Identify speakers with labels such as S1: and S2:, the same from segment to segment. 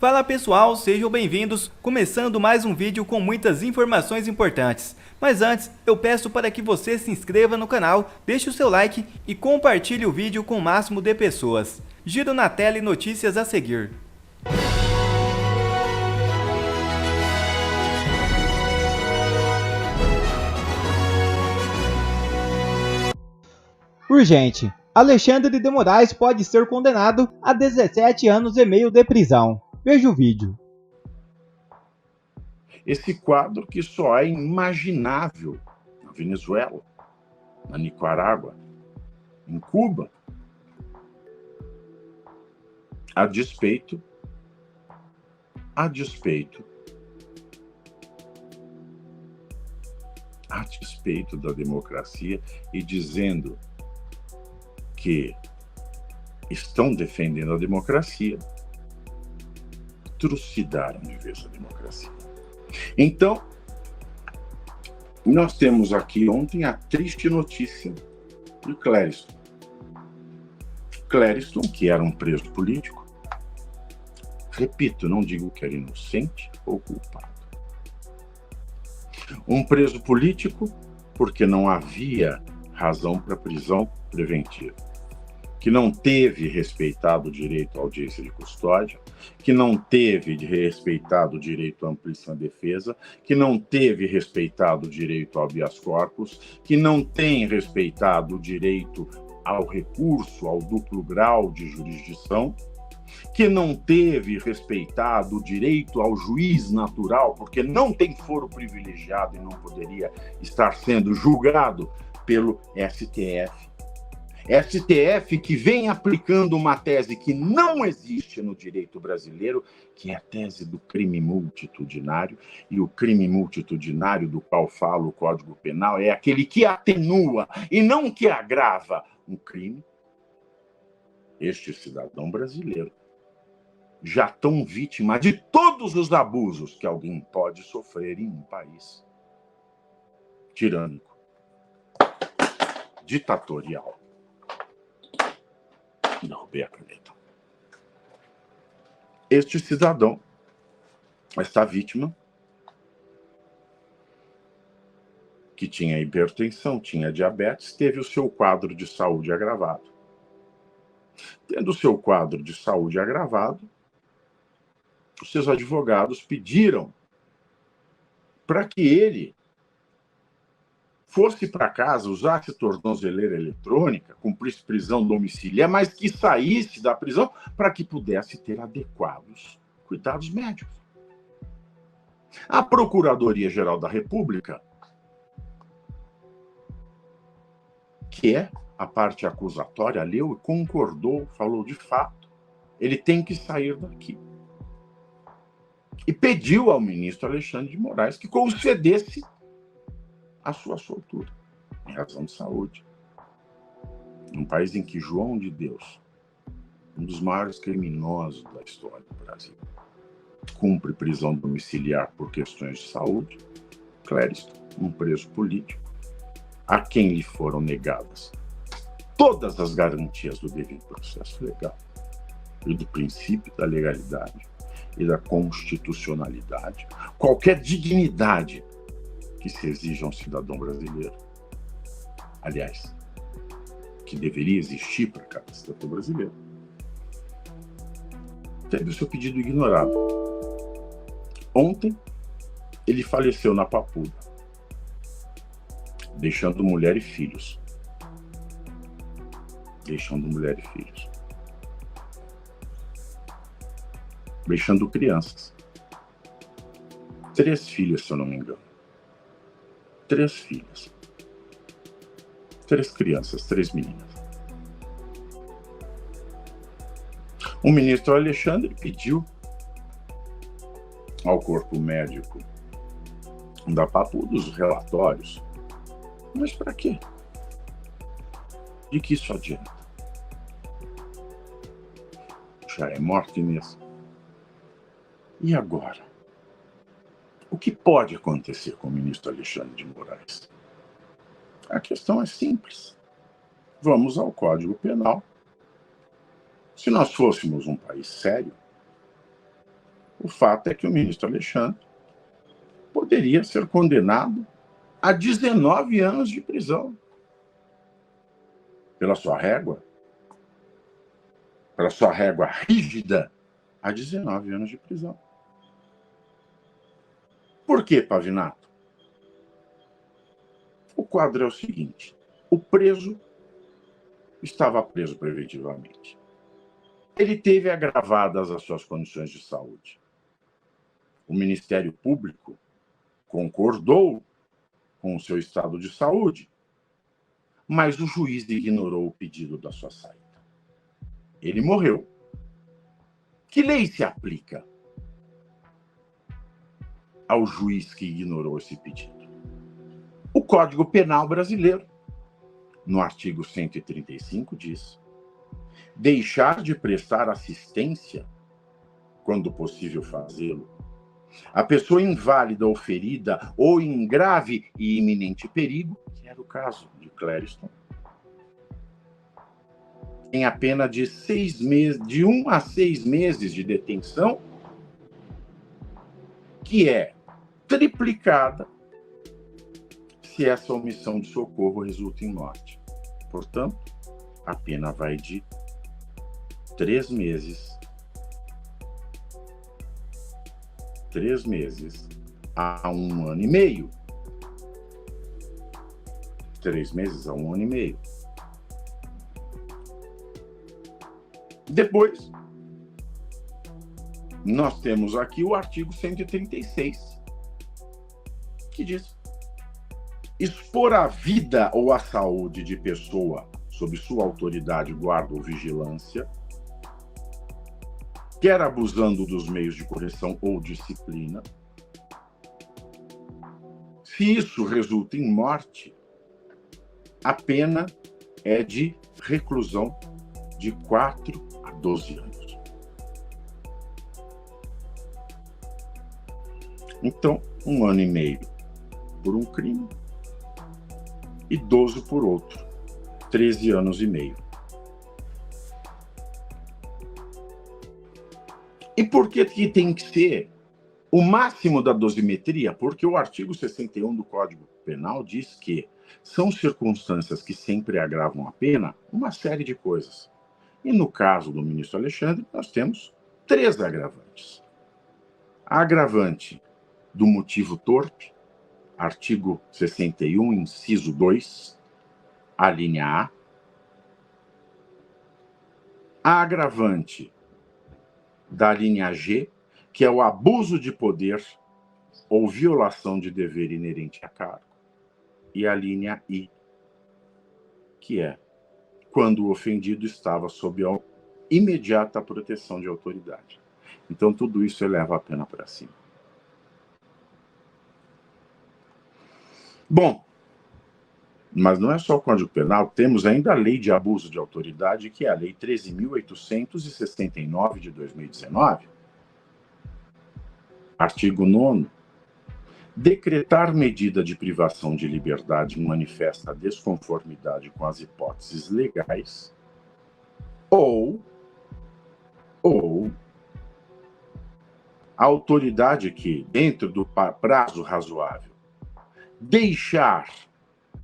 S1: Fala pessoal, sejam bem-vindos, começando mais um vídeo com muitas informações importantes. Mas antes, eu peço para que você se inscreva no canal, deixe o seu like e compartilhe o vídeo com o máximo de pessoas. Giro na tela e notícias a seguir.
S2: Urgente. Alexandre de Moraes pode ser condenado a 17 anos e meio de prisão. Veja o vídeo.
S3: Esse quadro que só é imaginável na Venezuela, na Nicarágua, em Cuba, a despeito da democracia e dizendo que estão defendendo a democracia, trucidaram de vez a democracia. Então, nós temos aqui ontem a triste notícia de Clériston. Clériston, que era um preso político, repito, não digo que era inocente ou culpado. Um preso político porque não havia razão para prisão preventiva, que não teve respeitado o direito à audiência de custódia, que não teve respeitado o direito à amplíssima defesa, que não teve respeitado o direito ao habeas corpus, que não tem respeitado o direito ao recurso, ao duplo grau de jurisdição, que não teve respeitado o direito ao juiz natural, porque não tem foro privilegiado e não poderia estar sendo julgado pelo STF. STF que vem aplicando uma tese que não existe no direito brasileiro, que é a tese do crime multitudinário, e o crime multitudinário do qual fala o Código Penal é aquele que atenua e não que agrava um crime. Este cidadão brasileiro já tão vítima de todos os abusos que alguém pode sofrer em um país tirânico, ditatorial. Derrubei a caneta. Este cidadão, esta vítima, que tinha hipertensão, tinha diabetes, teve o seu quadro de saúde agravado. Tendo o seu quadro de saúde agravado, os seus advogados pediram para que ele fosse para casa, usasse tornozeleira eletrônica, cumprisse prisão domiciliar, mas que saísse da prisão para que pudesse ter adequados cuidados médicos. A Procuradoria-Geral da República, que é a parte acusatória, leu e concordou, falou de fato, ele tem que sair daqui. E pediu ao ministro Alexandre de Moraes que concedesse a sua soltura, em razão de saúde. Num país em que João de Deus, um dos maiores criminosos da história do Brasil, cumpre prisão domiciliar por questões de saúde, Clériston, um preso político, a quem lhe foram negadas todas as garantias do devido processo legal e do princípio da legalidade e da constitucionalidade, qualquer dignidade que se exige a um cidadão brasileiro. Aliás, que deveria existir para cada cidadão brasileiro. Teve o seu pedido ignorado. Ontem, ele faleceu na Papuda, deixando mulher e filhos. Deixando crianças. 3 filhas, se eu não me engano. 3 filhas. 3 crianças, 3 meninas. O ministro Alexandre pediu ao corpo médico da Papuda os relatórios. Mas para quê? De que isso adianta? Já é morte mesmo. E agora? O que pode acontecer com o ministro Alexandre de Moraes? A questão é simples. Vamos ao Código Penal. Se nós fôssemos um país sério, O fato é que o ministro Alexandre poderia ser condenado a 19 anos de prisão pela sua régua rígida, a 19 anos de prisão. Por que, Pavinato? O quadro é o seguinte: o preso estava preso preventivamente. Ele teve agravadas as suas condições de saúde. O Ministério Público concordou com o seu estado de saúde, mas o juiz ignorou o pedido da sua saída. Ele morreu. Que lei se aplica ao juiz que ignorou esse pedido? O Código Penal brasileiro, no artigo 135, diz: deixar de prestar assistência, quando possível fazê-lo, a pessoa inválida ou ferida ou em grave e iminente perigo, que era o caso de Clériston, tem a pena de 1 a 6 meses de detenção, que é triplicada se essa omissão de socorro resulta em morte. Portanto, a pena vai de 3 meses a 1 ano e meio. 3 meses a 1 ano e meio. Depois, nós temos aqui o artigo 136, que diz: expor a vida ou a saúde de pessoa sob sua autoridade, guarda ou vigilância, quer abusando dos meios de correção ou disciplina, se isso resulta em morte, a pena é de reclusão de 4 a 12 anos. Então, 1 ano e meio por um crime e 12 por outro, 13 anos e meio. E por que tem que ser o máximo da dosimetria? Porque o artigo 61 do Código Penal diz que são circunstâncias que sempre agravam a pena uma série de coisas. E no caso do ministro Alexandre, nós temos 3 agravantes. A agravante do motivo torpe, artigo 61, inciso 2, a linha A. A agravante da linha G, que é o abuso de poder ou violação de dever inerente a cargo. E a linha I, que é quando o ofendido estava sob a imediata proteção de autoridade. Então, tudo isso eleva a pena para cima. Bom, mas não é só o Código Penal, temos ainda a Lei de Abuso de Autoridade, que é a Lei 13.869 de 2019. Artigo 9º. Decretar medida de privação de liberdade em manifesta desconformidade com as hipóteses legais ou a autoridade que, dentro do prazo razoável, deixar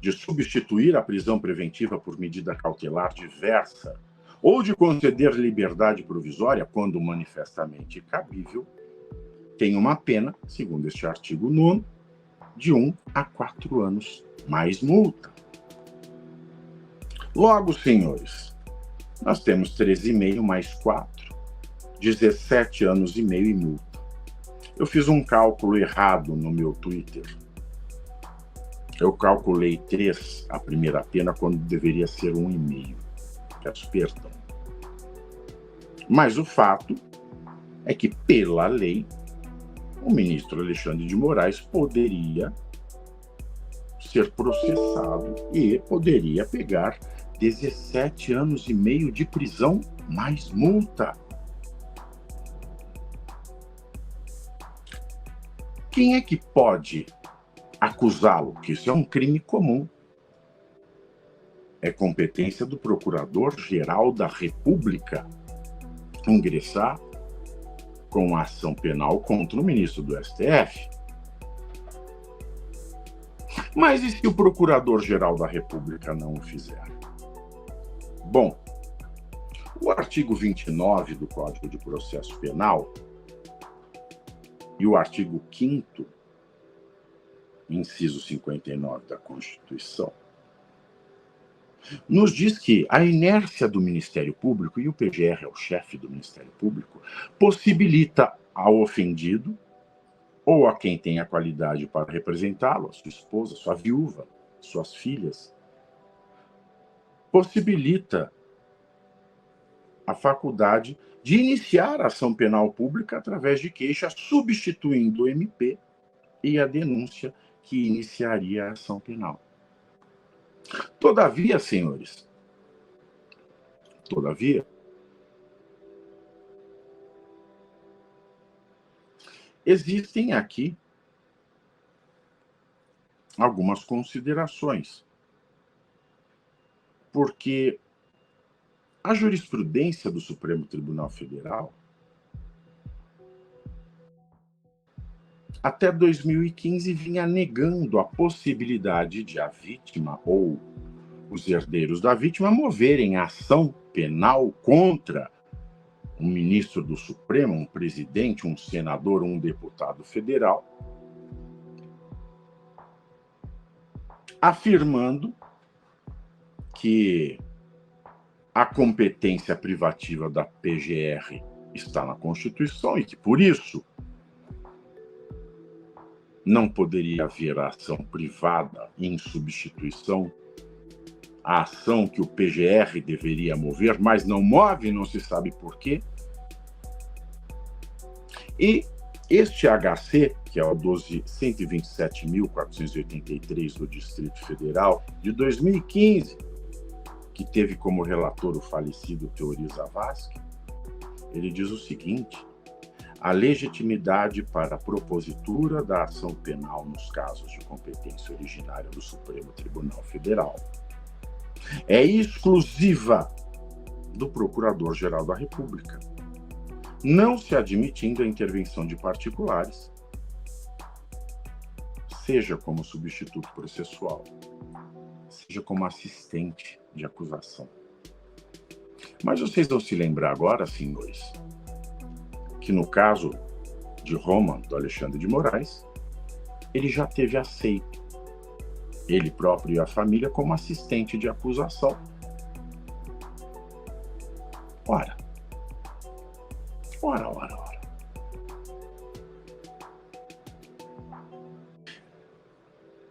S3: de substituir a prisão preventiva por medida cautelar diversa ou de conceder liberdade provisória, quando manifestamente cabível, tem uma pena, segundo este artigo 9º, de 1 a 4 anos, mais multa. Logo, senhores, nós temos 13,5 mais 4, 17 anos e meio e multa. Eu fiz um cálculo errado no meu Twitter. Eu calculei 3, a primeira pena, quando deveria ser 1,5. Peço perdão. Mas o fato é que, pela lei, o ministro Alexandre de Moraes poderia ser processado e poderia pegar 17 anos e meio de prisão mais multa. Quem é que pode acusá-lo? Que isso é um crime comum. É competência do Procurador-Geral da República ingressar com ação penal contra o ministro do STF. Mas e se o Procurador-Geral da República não o fizer? Bom, o artigo 29 do Código de Processo Penal e o artigo 5º, inciso 59 da Constituição, nos diz que a inércia do Ministério Público, e o PGR é o chefe do Ministério Público, possibilita ao ofendido ou a quem tem a qualidade para representá-lo, a sua esposa, sua viúva, suas filhas, possibilita a faculdade de iniciar a ação penal pública através de queixa, substituindo o MP e a denúncia que iniciaria a ação penal. Todavia, senhores, existem aqui algumas considerações, porque a jurisprudência do Supremo Tribunal Federal, até 2015, vinha negando a possibilidade de a vítima ou os herdeiros da vítima moverem ação penal contra um ministro do Supremo, um presidente, um senador, um deputado federal, afirmando que a competência privativa da PGR está na Constituição e que, por isso, não poderia haver ação privada em substituição à ação que o PGR deveria mover, mas não move, não se sabe por quê. E este HC, que é o 127.483 do Distrito Federal, de 2015, que teve como relator o falecido Teori Zavascki, ele diz o seguinte: a legitimidade para a propositura da ação penal nos casos de competência originária do Supremo Tribunal Federal é exclusiva do Procurador-Geral da República, não se admitindo a intervenção de particulares, seja como substituto processual, seja como assistente de acusação. Mas vocês vão se lembrar agora, senhores, que no caso de Roma, do Alexandre de Moraes, ele já teve aceito, ele próprio e a família, como assistente de acusação. Ora.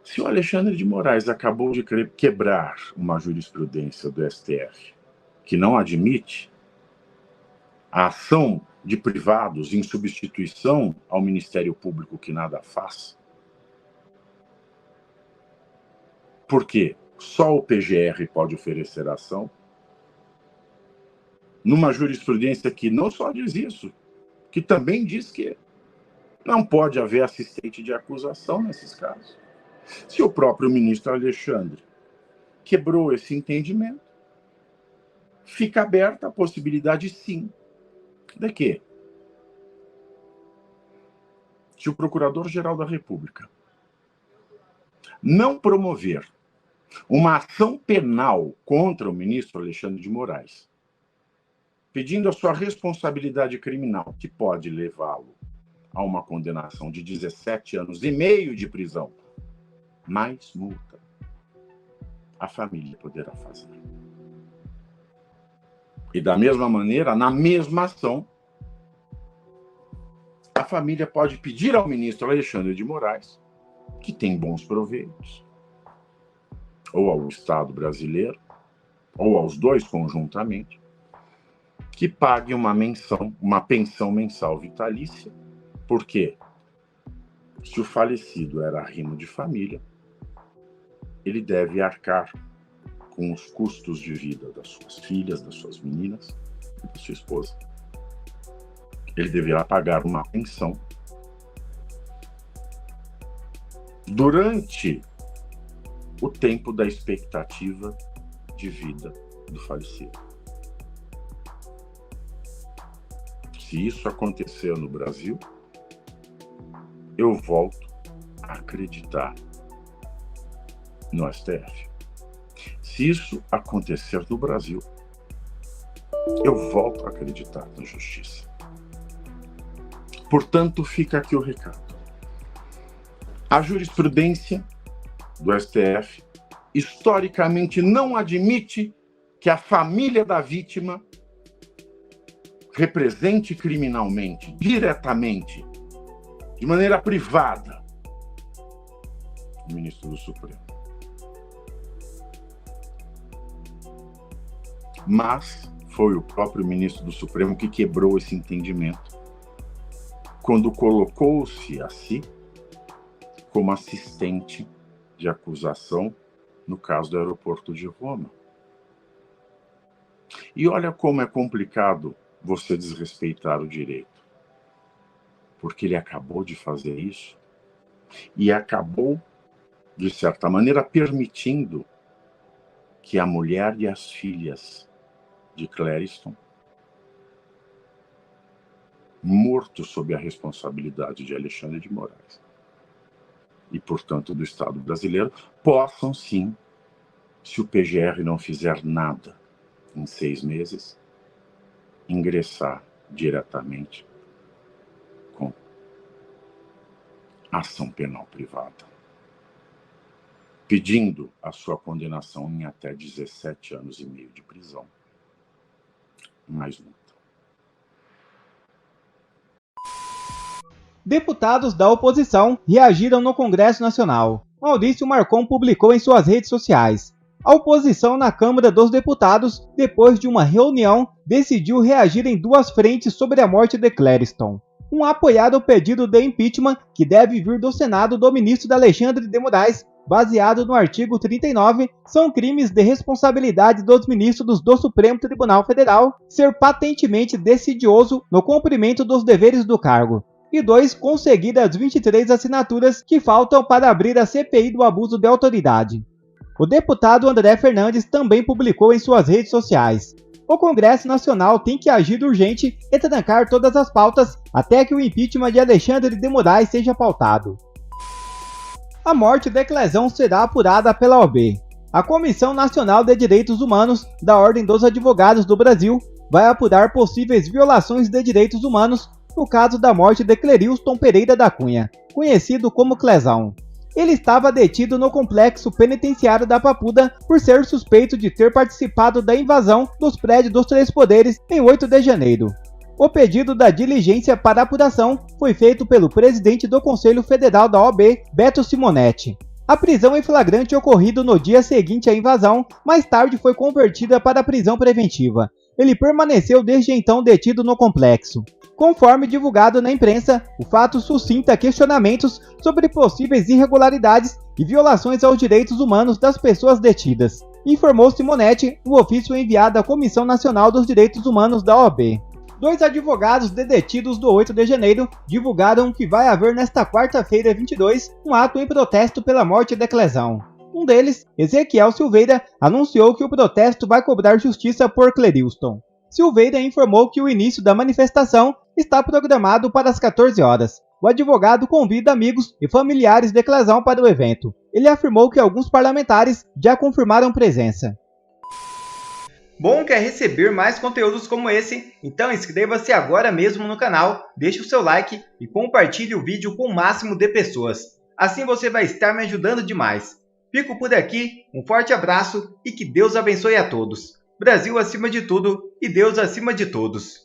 S3: Se o Alexandre de Moraes acabou de quebrar uma jurisprudência do STF que não admite a ação de privados em substituição ao Ministério Público que nada faz, porque só o PGR pode oferecer ação, numa jurisprudência que não só diz isso, que também diz que não pode haver assistente de acusação nesses casos. Se o próprio ministro Alexandre quebrou esse entendimento, fica aberta a possibilidade, sim, de que, se o Procurador-Geral da República não promover uma ação penal contra o ministro Alexandre de Moraes, pedindo a sua responsabilidade criminal, que pode levá-lo a uma condenação de 17 anos e meio de prisão, mais multa, a família poderá fazer. E da mesma maneira, na mesma ação, a família pode pedir ao ministro Alexandre de Moraes, que tem bons proveitos, ou ao Estado brasileiro, ou aos dois conjuntamente, que pague uma pensão mensal vitalícia, porque se o falecido era arrimo de família, ele deve arcar com os custos de vida das suas filhas, das suas meninas e da sua esposa. Ele deverá pagar uma pensão durante o tempo da expectativa de vida do falecido. Se isso acontecer no Brasil, eu volto a acreditar no STF. Se isso acontecer no Brasil, eu volto a acreditar na justiça. Portanto, fica aqui o recado. A jurisprudência do STF historicamente não admite que a família da vítima represente criminalmente, diretamente, de maneira privada, o ministro do Supremo. Mas foi o próprio ministro do Supremo que quebrou esse entendimento quando colocou-se a si como assistente de acusação no caso do aeroporto de Roma. E olha como é complicado você desrespeitar o direito. Porque ele acabou de fazer isso e acabou, de certa maneira, permitindo que a mulher e as filhas de Clériston, mortos sob a responsabilidade de Alexandre de Moraes e, portanto, do Estado brasileiro, possam sim, se o PGR não fizer nada em 6 meses, ingressar diretamente com ação penal privada, pedindo a sua condenação em até 17 anos e meio de prisão, mais multa.
S2: Deputados da oposição reagiram no Congresso Nacional. Maurício Marcon publicou em suas redes sociais: a oposição na Câmara dos Deputados, depois de uma reunião, decidiu reagir em 2 frentes sobre a morte de Clériston. Apoiado o pedido de impeachment que deve vir do Senado do ministro Alexandre de Moraes, baseado no artigo 39, são crimes de responsabilidade dos ministros do Supremo Tribunal Federal ser patentemente decidioso no cumprimento dos deveres do cargo. E 2, conseguir as 23 assinaturas que faltam para abrir a CPI do abuso de autoridade. O deputado André Fernandes também publicou em suas redes sociais: o Congresso Nacional tem que agir urgente e trancar todas as pautas até que o impeachment de Alexandre de Moraes seja pautado. A morte de Clezão será apurada pela OAB. A Comissão Nacional de Direitos Humanos da Ordem dos Advogados do Brasil vai apurar possíveis violações de direitos humanos no caso da morte de Clerilson Pereira da Cunha, conhecido como Clezão. Ele estava detido no complexo penitenciário da Papuda por ser suspeito de ter participado da invasão dos prédios dos Três Poderes em 8 de janeiro. O pedido da diligência para apuração foi feito pelo presidente do Conselho Federal da OAB, Beto Simonetti. A prisão em flagrante ocorrido no dia seguinte à invasão, mais tarde foi convertida para prisão preventiva. Ele permaneceu desde então detido no complexo. Conforme divulgado na imprensa, o fato suscita questionamentos sobre possíveis irregularidades e violações aos direitos humanos das pessoas detidas, informou Simonetti no ofício enviado à Comissão Nacional dos Direitos Humanos da OAB. 2 advogados de detidos do 8 de janeiro divulgaram que vai haver nesta quarta-feira 22 um ato em protesto pela morte de Clezão. Um deles, Ezequiel Silveira, anunciou que o protesto vai cobrar justiça por Clerilson. Silveira informou que o início da manifestação está programado para as 14 horas. O advogado convida amigos e familiares de Clezão para o evento. Ele afirmou que alguns parlamentares já confirmaram presença.
S1: Bom, quer receber mais conteúdos como esse? Então inscreva-se agora mesmo no canal, deixe o seu like e compartilhe o vídeo com o máximo de pessoas. Assim você vai estar me ajudando demais. Fico por aqui, um forte abraço e que Deus abençoe a todos. Brasil acima de tudo e Deus acima de todos.